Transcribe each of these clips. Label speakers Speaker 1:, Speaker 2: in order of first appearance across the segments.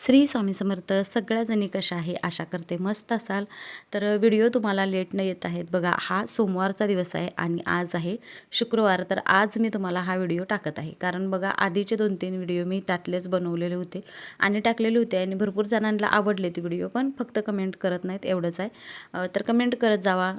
Speaker 1: श्री स्वामी समर्थ. सगळ्याजणी कशा आहे आशा करते मस्त असाल. तर व्हिडिओ तुम्हाला लेट न येत आहेत. बघा, हा सोमवारचा दिवस आहे आणि आज आहे शुक्रवार. तर आज मी तुम्हाला हा व्हिडिओ टाकत आहे, कारण बघा आधीचे 2-3 व्हिडिओ मी त्यातलेच बनवलेले होते आणि टाकलेले होते आणि भरपूर जणांना आवडले ते व्हिडिओ, पण फक्त कमेंट करत नाहीत एवढंच आहे. तर कमेंट करत जावा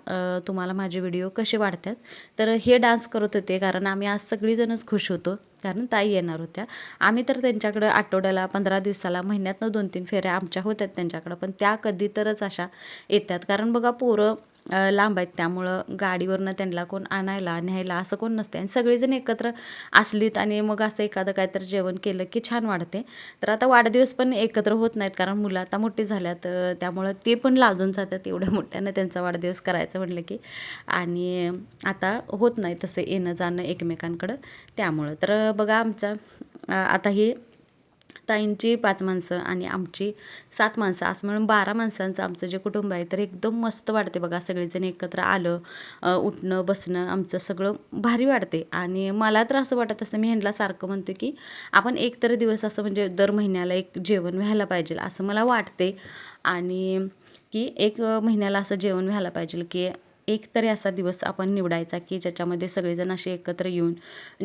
Speaker 1: तुम्हाला माझे व्हिडिओ कसे वाटतात. तर हे डान्स करत होते कारण आम्ही आज सगळीजणच खुश होतो, कारण ताई येणार होत्या. आम्ही तर त्यांच्याकडं आठवड्याला 15 दिवसाला महिन्यातनं 2-3 फेऱ्या आमच्या होत्यात त्यांच्याकडं, पण त्या कधी तरच अशा येतात. कारण बघा पोरं लांब आहेत, त्यामुळं गाडीवरनं त्यांना कोण आणायला न्यायला असं कोण नसते आणि सगळेजण एकत्र असलीत आणि मग असं एखादं काहीतरी जेवण केलं की छान वाटते. तर आता वाढदिवस पण एकत्र होत नाहीत, कारण मुलं आता मोठी झाल्यात, त्यामुळं ते पण लाजून जातात एवढ्या मोठ्यानं त्यांचा वाढदिवस करायचं म्हटलं की. आणि आता होत नाही तसं येणं जाणं एकमेकांकडं, त्यामुळं. तर बघा आमचा आता ही ताईंची 5 माणसं आणि आमची 7 माणसं असं म्हणून 12 माणसांचं आमचं जे कुटुंब आहे, तर एकदम मस्त वाटते बघा सगळेजण एकत्र आलं. उठणं बसणं आमचं सगळं भारी वाटते. आणि मला तर असं वाटत असतं, मी ह्यांना सारखं म्हणतो की आपण एक तर दिवस असं म्हणजे दर महिन्याला एक जेवण व्हायला पाहिजे असं मला वाटते. आणि की एक महिन्याला असं जेवण व्हायला पाहिजे की एक तरी असा दिवस आपण निवडायचा की ज्याच्यामध्ये सगळेजण असे एकत्र येऊन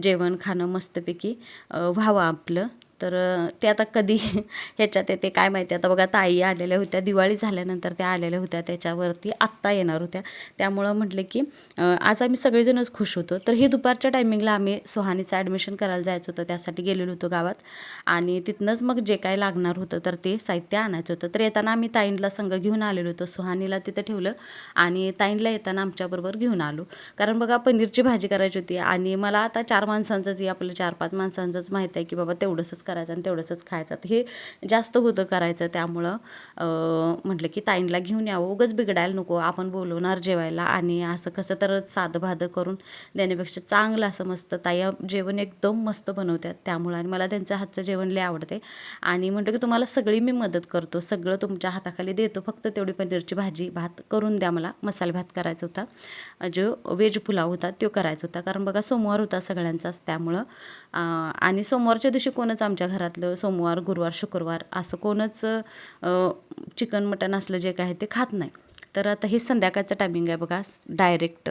Speaker 1: जेवण खाणं मस्तपैकी व्हावं आपलं. तर ते आता कधी ह्याच्यात येते काय माहिती. आता बघा ताई आलेल्या होत्या, दिवाळी झाल्यानंतर त्या आलेल्या होत्या, त्याच्यावरती आत्ता येणार होत्या. त्यामुळं म्हटलं की आज आम्ही सगळेजणच खुश होतो. तर हे दुपारच्या टायमिंगला आम्ही सुहानीचं ॲडमिशन करायला जायचं होतं, त्यासाठी गेलेलो होतो गावात. आणि तिथनंच मग जे काय लागणार होतं तर ते साहित्य आणायचं होतं. तर येताना आम्ही ताईंला संग घेऊन आलेलो होतो. सुहानीला तिथं ठेवलं आणि ताईंला येताना आमच्याबरोबर घेऊन आलो. कारण बघा पनीरची भाजी करायची होती आणि मला आता 4 माणसांचंच, आपलं 4-5 माणसांचंच माहीत आहे की बाबा तेवढंसंच करायचं आणि तेवढंसंच खायचं. तर हे जास्त होतं करायचं, त्यामुळं म्हटलं की ताईंला घेऊन यावं, उगाच बिघडायला नको. आपण बोलवणार जेवायला आणि असं कसं तर साधं करून देण्यापेक्षा चांगलं असं मस्त. ताई जेवण एकदम मस्त बनवतात, त्यामुळं आणि मला त्यांच्या हातचं जेवण लय आवडते. आणि म्हटलं की तुम्हाला सगळी मी मदत करतो, सगळं तुमच्या हाताखाली देतो, फक्त तेवढी पनीरची भाजी भात करून द्या मला. मसाले भात करायचा होता, जो व्हेज पुलाव होता तो करायचा होता, कारण बघा सोमवार होता सगळ्यांचाच, त्यामुळं. आणि सोमवारच्या दिवशी कोणच आमच्या घरातलं सोमवार गुरुवार शुक्रवार असं कोणच चिकन मटण असलं जे काय ते खात नाही. तर आता हे संध्याकाळचं टायमिंग आहे बघा डायरेक्ट.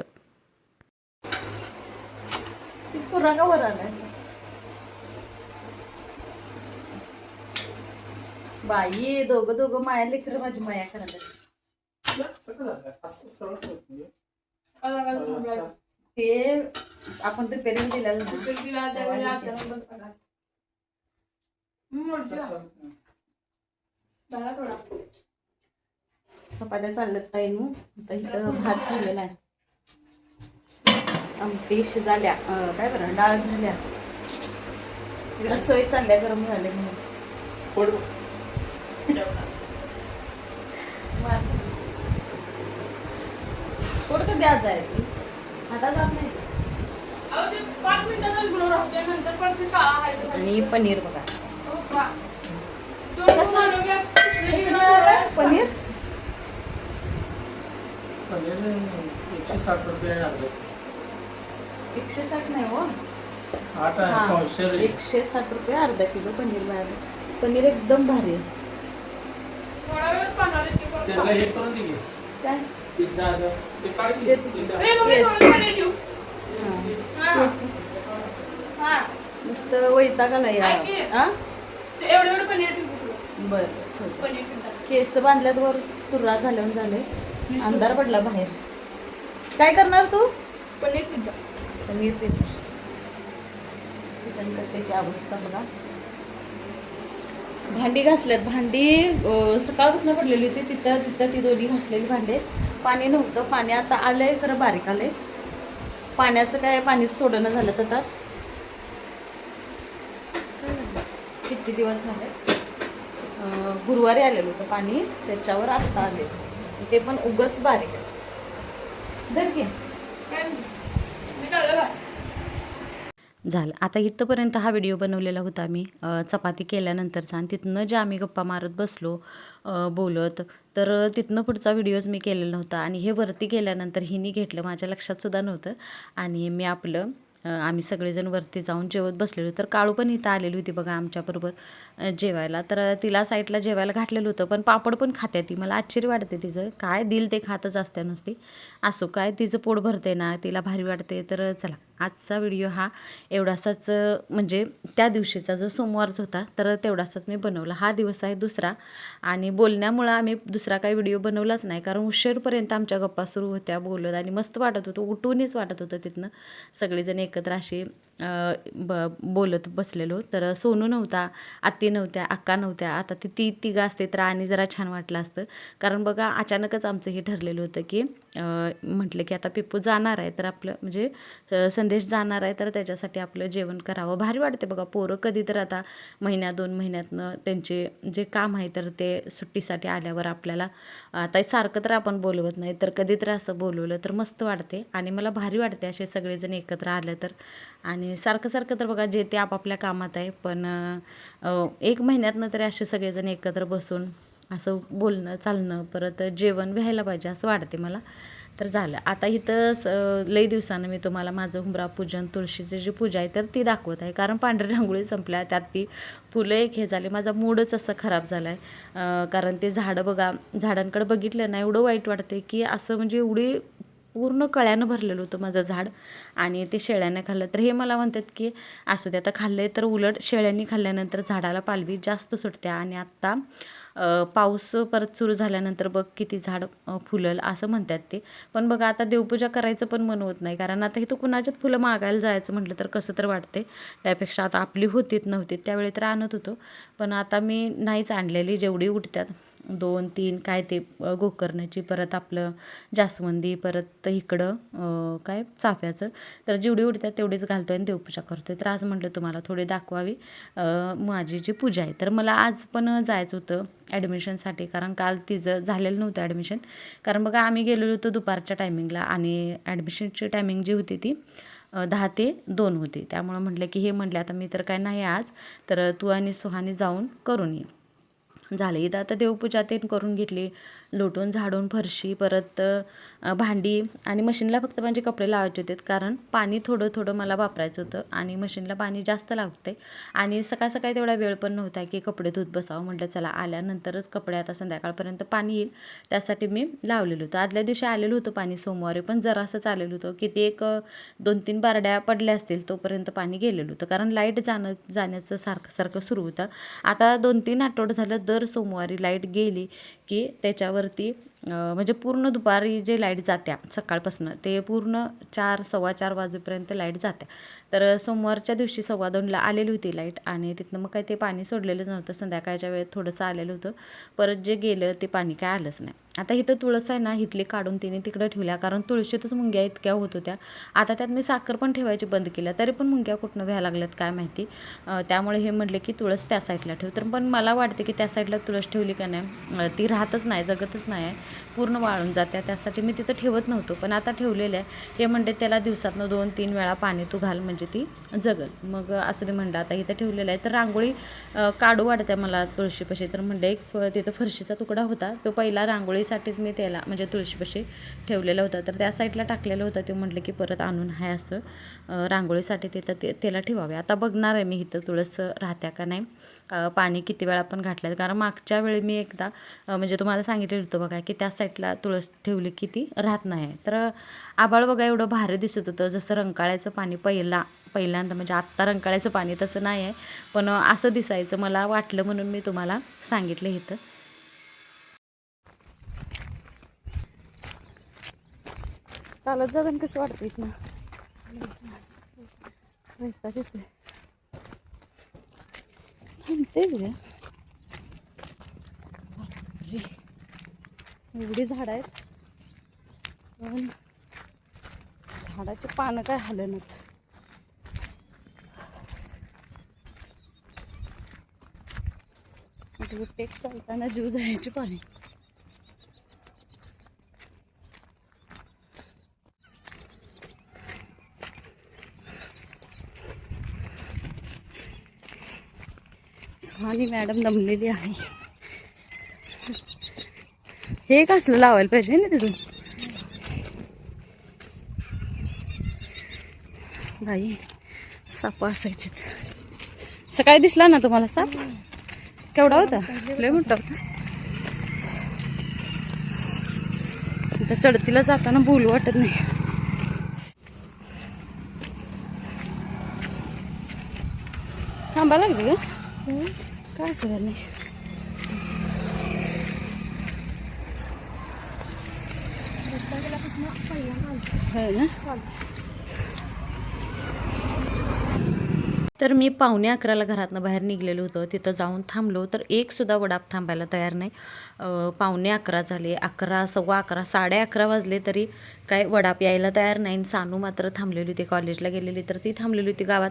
Speaker 1: बाई दोघं माया लेकर माझी माया करायला ते आपण रिपेरिंग दिलेलं चपात्या चालल्यात ताई. मग इथं भात झालेला आहे, आमटी शिजाल्या, काय बरं डाळ झाल्या, इकडं सोय चालल्या गरम झाले म्हणून. पोट कधी आज जायचं आता जात नाही. आणि पनीर बघा, पनीर
Speaker 2: 160 रुपये
Speaker 1: 160 नाही हो,
Speaker 2: 160
Speaker 1: रुपये अर्धा किलो पनीर मिळालं. पनीर एकदम भारी आहे. काय नुसतं वैताग आला या. बरं, केस बांधल्यात वर तुर्रा झाल्यावर झाले, अंधार पडला बाहेर. काय करणार तू? पनीर पिझ्झा. किचन कट्ट्याची अवस्था बघा. भांडी घासल्यात, भांडी सकाळपासून पडलेली होती, तिथं ती दोन्ही घासलेली भांडे. पाणी नव्हतं, पाणी आता आलंय खरं बारीक आलंय. पाण्याचं काय पाणीच सोडणं झालं. तर आता किती दिवस झाले, गुरुवारी आलेलं होतं पाणी, त्याच्यावर आत्ता आले, ते पण उगच बारीक आहे. झालं. आता इथंपर्यंत हा व्हिडिओ बनवलेला होता आम्ही चपाती केल्यानंतरचा, आणि तिथनं जे आम्ही गप्पा मारत बसलो बोलत, तर तिथनं पुढचा व्हिडिओज मी केलेला नव्हता. आणि हे वरती गेल्यानंतर हिनी घेतलं, माझ्या लक्षात सुद्धा नव्हतं. आणि मी आपलं आम्ही सगळेजण वरती जाऊन जेवत बसलेलो. तर काळू पण इथं आलेली होती बघा आमच्याबरोबर जेवायला. तर तिला साईडला जेवायला घातलेलं होतं, पण पापड पण खाते ती. मला आश्चर्य वाटते तिचं, काय दिल ते खातच असते नुसती. असो काय तिचं पोट भरते ना, तिला भारी वाटते. तर चला आजचा व्हिडिओ हा एवढासाच, म्हणजे त्या दिवशीचा जो सोमवारचा होता तर तेवढासाच मी बनवला. हा दिवस आहे दुसरा आणि बोलण्यामुळं आम्ही दुसरा काही व्हिडिओ बनवलाच नाही, कारण उशीरपर्यंत आमच्या गप्पा सुरू होत्या बोलत आणि मस्त वाटत होतं. उठूनच वाटत होतं तिथनं सगळेजण एकत्र असे बोलत बसलेलो. तर सोनू नव्हता, आत्ती नव्हत्या, अक्का नव्हत्या. आता ती तिघं असते तर आणि जरा छान वाटलं असतं, कारण बघा अचानकच आमचं हे ठरलेलं होतं की म्हटलं की आता पिप्पू जाणार आहे तर आपलं म्हणजे संदेश जाणार आहे तर त्याच्यासाठी आपलं जेवण करावं. भारी वाटते बघा. पोरं कधी तर आता महिन्या 2 महिन्यातनं त्यांचे जे काम आहे तर ते सुट्टीसाठी आल्यावर आपल्याला आता सारखं तर आपण बोलवत नाही, तर कधी तर असं बोलवलं तर मस्त वाटते आणि मला भारी वाटते असे सगळेजण एकत्र आलं तर. आणि सारखं तर बघा जे ते आपापल्या कामात आहे, पण 1 महिन्यातनं तरी असे सगळेजण एकत्र बसून असं बोलणं चालणं परत जेवण व्हायला पाहिजे असं वाटते मला. तर झालं आता इथं लई दिवसानं मी तुम्हाला माझं हुंबरा पूजन, तुळशीची जी पूजा आहे तर ती दाखवत आहे, कारण पांढरी रांगोळी संपल्या, त्यात ती फुलं एक हे झाले. माझा मूडच असं खराब झाला आहे, कारण ते झाडं बघा, झाडांकडे बघितलं ना एवढं वाईट वाटते की असं म्हणजे एवढी पूर्ण कळ्यानं भरलेलं होतं माझं झाड आणि ते शेळ्याने खाल्लं. तर हे मला म्हणतात की असू दे आता खाल्ले तर उलट शेळ्यांनी खाल्ल्यानंतर झाडाला पालवी जास्त सुटते आणि आत्ता पाऊस परत सुरू झाल्यानंतर बघ किती झाड फुलल असं म्हणतात ते. पण बघा आता देवपूजा करायचं पण मन होत नाही, कारण आता इथं कुणाच्यात फुलं मागायला जायचं म्हटलं तर कसं तर वाटते. त्यापेक्षा आता आपली होतीत नव्हती त्यावेळी तर आणत होतो, पण आता मी नाहीच आणलेली. जेवढी उठतात 2-3 काय ते गोकर्णाची, परत आपलं जास्वंदी, परत इकडं काय चाफ्याचं, तर जेवढी उठतात तेवढीच घालतो आणि देवपूजा करतो. तर आज म्हटलं तुम्हाला थोडी दाखवावी माझी जी पूजा आहे. तर मला आज पण जायचं होतं ॲडमिशनसाठी, कारण काल तिचं झालेलं नव्हतं ॲडमिशन, कारण बघा आम्ही गेलेलो होतो दुपारच्या टायमिंगला आणि ॲडमिशनची टायमिंग जी होती ती 10 ते 2 होती. त्यामुळं म्हटलं की हे म्हटले आता मी तर काय नाही आज, तर तू आणि सुहानी जाऊन करून ये. झालं इथं आता देवपूजा ते करून घेतली, लोटून झाडून फरशी, परत भांडी आणि मशीनला फक्त माझे कपडे लावायचे होते, कारण पाणी थोडं मला वापरायचं होतं आणि मशीनला पाणी जास्त लागते आणि सकाळी तेवढा वेळ पण नव्हता की कपडे धुत बसावं. म्हटलं चला आल्यानंतरच कपडे, आता संध्याकाळपर्यंत पाणी येईल त्यासाठी मी लावलेलं होतं. आदल्या दिवशी आलेलं होतं पाणी सोमवारी, पण जरासंच आलेलं होतं, किती एक 2-3 बारड्या पडल्या असतील तोपर्यंत पाणी गेलेलं होतं, कारण लाईट जाण्याचं सारखं सुरू होतं. आता 2-3 आठवडे झालं दर सोमवारी लाईट गेली की त्याच्यावरती म्हणजे पूर्ण दुपारी जे लाईट जात्या सकाळपासून ते पूर्ण 4-4:15 वाजेपर्यंत लाईट जात्या. तर सोमवारच्या दिवशी 2:15ला आलेली होती लाईट आणि तिथनं मग काय ते पाणी सोडलेलंच नव्हतं. संध्याकाळच्या वेळेत थोडंसं आलेलं होतं, परत जे गेलं ते पाणी काय आलंच नाही. आता इथं तुळस आहे ना, इथली काढून तिने तिकडं ठेवल्या, कारण तुळशीतच मुंग्या इतक्या होत होत्या. आता त्यात मी साखर पण ठेवायची बंद केल्या, तरी पण मुंग्या कुठनं व्हायला लागल्यात काय माहिती. त्यामुळे हे म्हटले की तुळस त्या साईडला ठेव. तर पण मला वाटते की त्या साईडला तुळस ठेवली का नाही ती राहतच नाही, जगतच नाही आहे, पूर्ण वाळून जाते. त्यासाठी मी तिथं ठेवत नव्हतो, पण आता ठेवलेलं आहे. हे म्हणते त्याला दिवसातनं 2-3 वेळा पाणी तू घाल म्हणजे ती जगल. मग असू दे म्हणलं, आता इथं ठेवलेलं आहे. तर रांगोळी काढू वाटते मला तुळशीपाशी, तर म्हणलं एक तिथं फरशीचा तुकडा होता, तो पहिला रांगोळीसाठीच मी त्याला म्हणजे तुळशीपाशी ठेवलेला होता, तर त्या साईडला टाकलेलं होतं. ते म्हटलं की परत आणून आहे असं रांगोळीसाठी तिथं त्याला ठेवावे. आता बघणार आहे मी इथं तुळस राहत्या का नाही, पाणी किती वेळा पण घातलं, कारण मागच्या वेळी मी एकदा म्हणजे तुम्हाला सांगितलेलं होतं बघा की त्या साईडला तुळस ठेवली की ती राहत नाही. तर आभाळ बघा एवढं भारी दिसत होतं, जसं रंकाळ्याचं पाणी पहिल्यांदा म्हणजे आत्ता रंकाळ्याचं पाणी तसं नाही आहे, पण असं दिसायचं मला वाटलं म्हणून मी तुम्हाला सांगितलं इथं. चालत जाताना कसं वाटतं इथनं, थांबतेच ग. एवढी झाड आहेत पण झाडाची पानं काय हलत. टेक चालताना जीव जायची पाणी. सुहानी मॅडम दमलेली आहे. हे कसलं लावायला पाहिजे ना तिथून. गाई साप असायचे. सकाळी दिसला ना तुम्हाला साप? केवढा होता? लय मोठा होता. आता चढतीला जाताना बोलू वाटत नाही. थांबा लागली का? काय असं झालं नाही. है ना. तर मी 11:45 घरातनं बाहेर निघलेलो होतो. तिथं जाऊन थांबलो तर एक सुद्धा वडाप थांबायला तयार नाही. 11:45 झाले, 11, 11:15, 11:30 वाजले तरी काय वडाप यायला तयार नाही. सानू मात्र थांबलेली होती, कॉलेजला गेलेली तर ती थांबलेली होती गावात.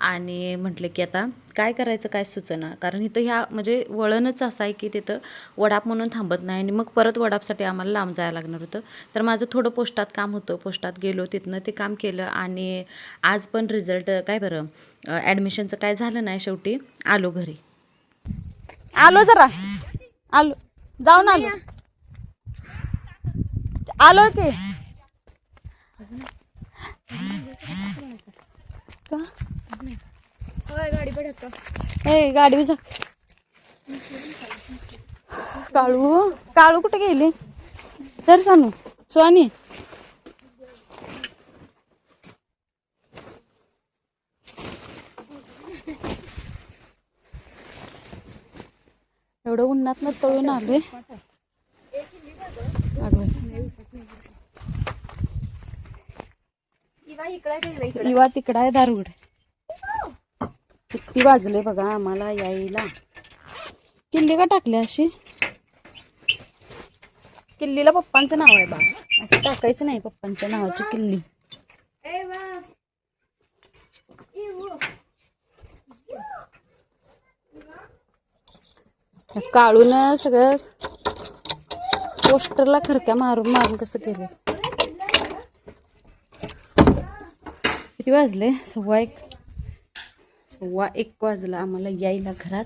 Speaker 1: आणि म्हटलं की आता काय करायचं काय सुचना, कारण इथं ह्या म्हणजे वळणच असं आहे की तिथं वडाप म्हणून थांबत नाही आणि मग परत वडापसाठी आम्हाला लांब जायला लागणार होतं. तर माझं थोडं पोस्टात काम होतं, पोस्टात गेलो, तिथनं ते काम केलं आणि आज पण रिझल्ट काय बरं ॲडमिशनचं काय झालं नाही. शेवटी आलो घरी. आलो जरा आलो जाऊन आलो आलो की गाडी जा. काळू काळू कुठे गेली? तर सानू सोनी एवढं उन्हात तळून आलोय. इवा तिकडं आहे दारुगड. किती वाजले बघा आम्हाला यायला. किल्ली का टाकली अशी? किल्लीला पप्पांचं नाव आहे बा, असं टाकायचं नाही पप्पांच्या नावाची किल्ली. काळून सगळं पोस्टरला खरक्या मारून मारून कसं केलं. किती वाजले? 1:15 वाजला आम्हाला यायला घरात.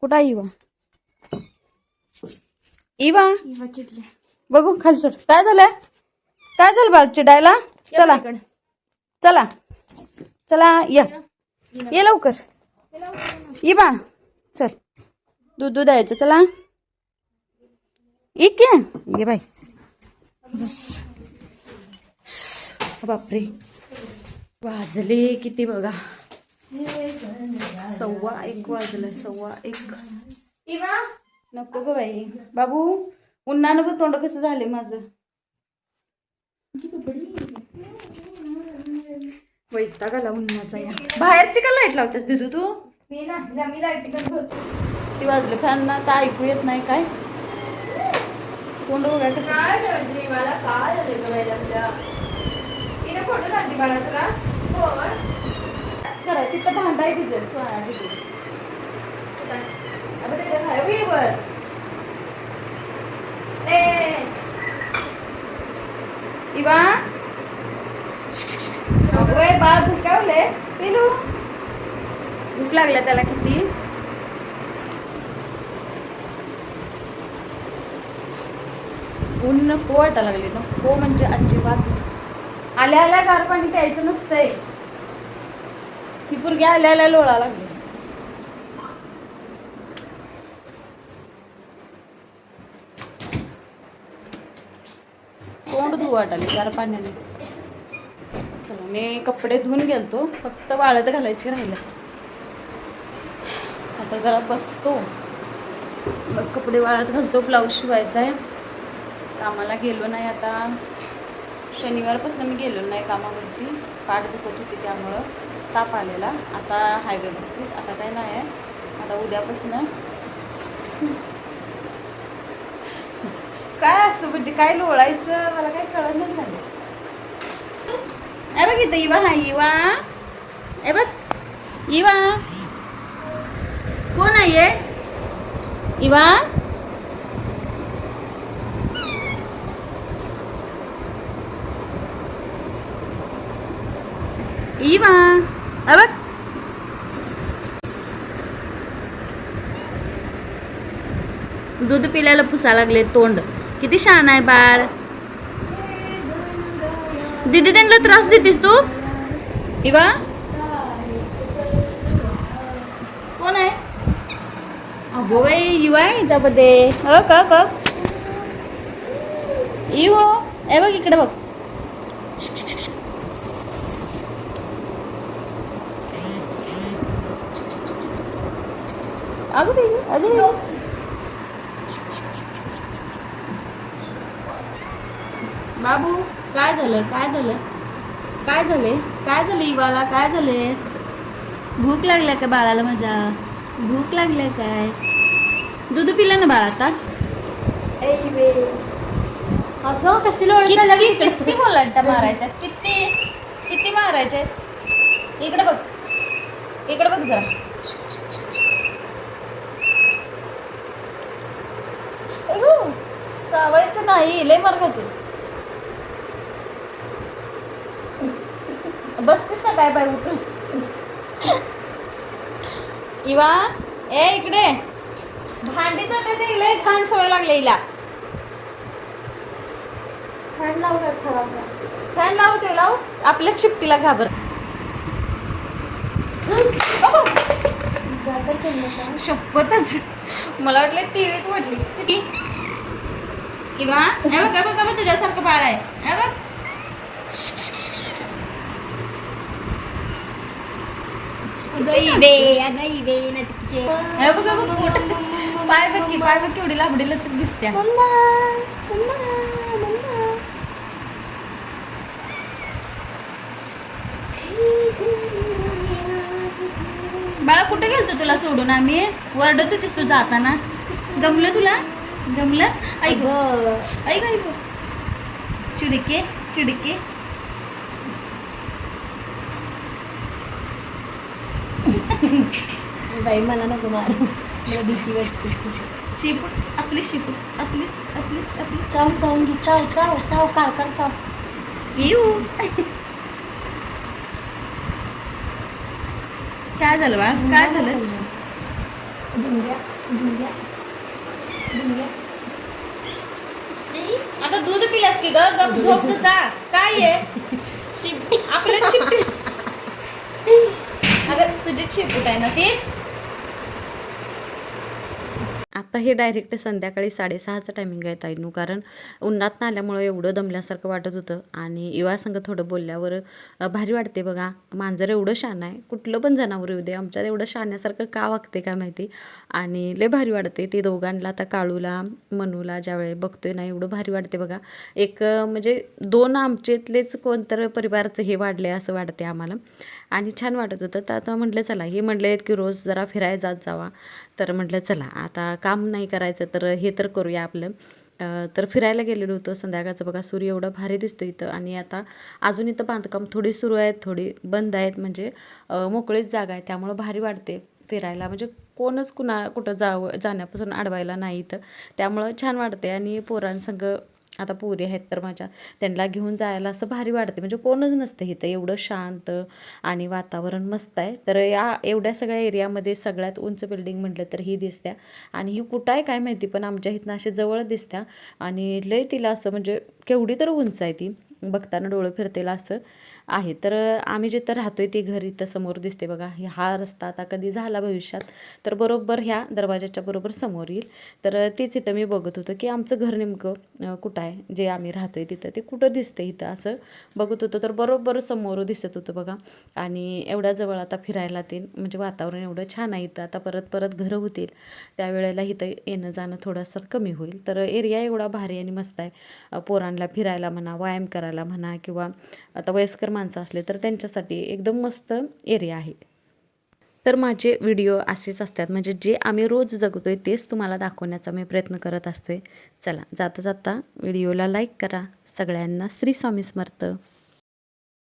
Speaker 1: कुठं आहे इवा? इवा बघू खाली सोड. काय झालंय? काय झालं बाळ चिडायला? चला चला चला ये लवकर. इवा चल दूध द्यायचं. चला एक ये बाई. बस बापरे वाजले किती बघा. 1:15 वाजलं. 1:15 नको ग बाई. बाबू उन्हानं पण तोंड कसं झाले माझं. वैताग आला उन्हाचा. या बाहेरची का लाईट लावतेस दिदू तू? मी लाईट बंद करतो. किती वाजले फॅन ना तर ऐकू येत नाही काय. तोंड बघा कसं. मला काय झालं ग बाईला? तिने फोटो टाकली बाळा तुला. खरं तिथं भांडाय तिचं सोना दिदी. अबे तिथं खाय वर. इवा अगं बाळ भुकावले. पिलू भूक लागल्या त्याला किती. ऊन नको वाटायला लागले. नको म्हणजे अजिबात. आल्या आल्या गार पाणी प्यायचं नसतंय. ही पोरगी आल्या आल्या लोळा लागली. तोंड धुवू वाटाले गार पाण्याने. चला मी कपडे धुवून गेलतो, फक्त वाळत घालायची राहिलं. आता जरा बसतो मग कपडे वाळत घालतो. ब्लाऊज शिवायचा आहे. कामाला गेलो नाही आता. शनिवारपासून मी गेलो नाही कामावरती. पाठ दुखत होती त्यामुळं ताप आलेला. आता हाय व्यवस्थित. आता काय नाही आहे. आता उद्यापासून काय असं म्हणजे काय लोळायचं मला काय कळत नाही झालं. बघ इथं इवा. हा इवा बघ. इवा कोण आहे? इवा इवा बघ. दूध पिल्याला पुसा लागले तोंड. किती छान आहे बाळ. दीदी त्यांना त्रास देतेस तू? इवा कोण आहे? अगो बाई इवा आहे याच्यामध्ये. इवो ए बघ इकडे बघ. अगं बाई अगं बाई. बाबू काय झालं काय झालं काय झाले काय झालं इवाला काय झाले? भूक लागल्या का बाळाला माझ्या? भूक लागल्या काय? दूध पिलं ना बाळा आता?
Speaker 3: अगं कशी लोळायला
Speaker 1: किती किती बोलांटा मारायच्या किती किती मारायचे? इकडे बघ इकडे बघ जरा. अगो चावायचं नाही लय मार्गाचे. बसतीस का काय बाय उठून? इवा ए इकडे भांडी चाटायचं लय घाण सवय लागली हिला.
Speaker 3: फॅन लावणार खराब
Speaker 1: फॅन लावते लाव आपल्याच शिफ्टीला घाबर. शपथच मला वाटलं टीव्हीच म्हटली किंवा हे बघ बघ बघ तुझ्यासारखं बाळ आहे हे बघ. हे बघ बघ पोट पाय बघ की पाय बघ केवढी लांबडी लचक दिसत्या. बाळा कुठे गेलतो तुला सोडून आम्ही? वरडत होतीस तू जाताना. गमलं तुला? गमलं? ऐक ऐक ऐक चिडके चिडके.
Speaker 3: बाई मला नको मार मला भीती वाटते.
Speaker 1: शिपूट आपली शिपूट आपलीच आपलीच आपली.
Speaker 3: चाव चावून घे चाव चाव चाव कार चाव.
Speaker 1: येऊ काय झालं बा काय झालं?
Speaker 3: ढुंग्या ढुंग्या ढुंग्या.
Speaker 1: आता दूध पिलास की ग गप झोपच जा. काय आहे
Speaker 3: शिफ्टी
Speaker 1: आपल्या शिफ्टी? अगं तुझी शिपूट आहे ना ती. आता हे डायरेक्ट संध्याकाळी 6:30चं टायमिंग आहे ताईनू. कारण उन्हात आल्यामुळं एवढं दमल्यासारखं वाटत होतं आणि युवा संग थोडं बोलल्यावर भारी वाटते बघा. मांजर एवढं शान आहे कुठलं पण जनावर येऊ दे आमच्यात एवढं शाण्यासारखं का वागते काय माहिती. आणि लय भारी वाटते ते दोघांना आता काळूला मनूला ज्यावेळी बघतोय ना एवढं भारी वाटते बघा. एक म्हणजे 2 आमच्यातलेच कोणतं परिवाराचं हे वाढले असं वाटते आम्हाला आणि छान वाटत होतं. तर आता म्हटलं चला हे म्हटले की रोज जरा फिरायला जात जावा. तर म्हटलं चला आता काम नाही करायचं तर हे तर करूया आपलं. तर फिरायला गेलेलो होतो संध्याकाळचं बघा. सूर्य एवढा भारी दिसतो इथं आणि आता अजून इथं बांधकाम थोडी सुरू आहेत थोडी बंद आहेत म्हणजे मोकळीच जागा आहे त्यामुळं भारी वाटते फिरायला. म्हणजे कोणच कुठं जाण्यापासून अडवायला नाही इथं त्यामुळं छान वाटते. आणि पोरांसंग आता पोरी आहेत तर माझ्या त्यांना घेऊन जायला असं भारी वाटते. म्हणजे कोणच नसतं इथं एवढं शांत आणि वातावरण मस्त आहे. तर या एवढ्या सगळ्या एरियामध्ये सगळ्यात उंच बिल्डिंग म्हटलं तर ही दिसत्या आणि ही कुठं आहे काय माहिती पण आमच्या इथनं अशी जवळ दिसत्या आणि लय तिला असं म्हणजे केवढी तर उंच आहे ती बघताना डोळं फिरतेला असं आहे. तर आम्ही जिथं राहतोय ती घर इथं समोर दिसते बघा. हा रस्ता आता कधी झाला भविष्यात तर बरोबर ह्या दरवाजाच्या बरोबर समोर येईल. तर तेच इथं मी बघत होतं की आमचं घर नेमकं कुठं आहे जे आम्ही राहतोय तिथं ते कुठं दिसतं इथं असं बघत होतं. तर बरोबर समोर दिसत होतं बघा. आणि एवढ्या जवळ आता फिरायला ते म्हणजे वातावरण एवढं छान आहे इथं. आता परत परत घरं होतील त्यावेळेला इथं येणं जाणं थोडंसं कमी होईल. तर एरिया एवढा भारी आणि मस्त आहे. पोरांना फिरायला म्हणा व्यायाम करायला म्हणा किंवा आता वयस्कर माणसं असले तर त्यांच्यासाठी एकदम मस्त एरिया आहे. तर माझे व्हिडिओ असेच असतात म्हणजे जे आम्ही रोज जगतोय तेच तुम्हाला दाखवण्याचा मी प्रयत्न करत असतोय. चला जाता जाता व्हिडिओला लाईक करा. सगळ्यांना श्री स्वामी समर्थ.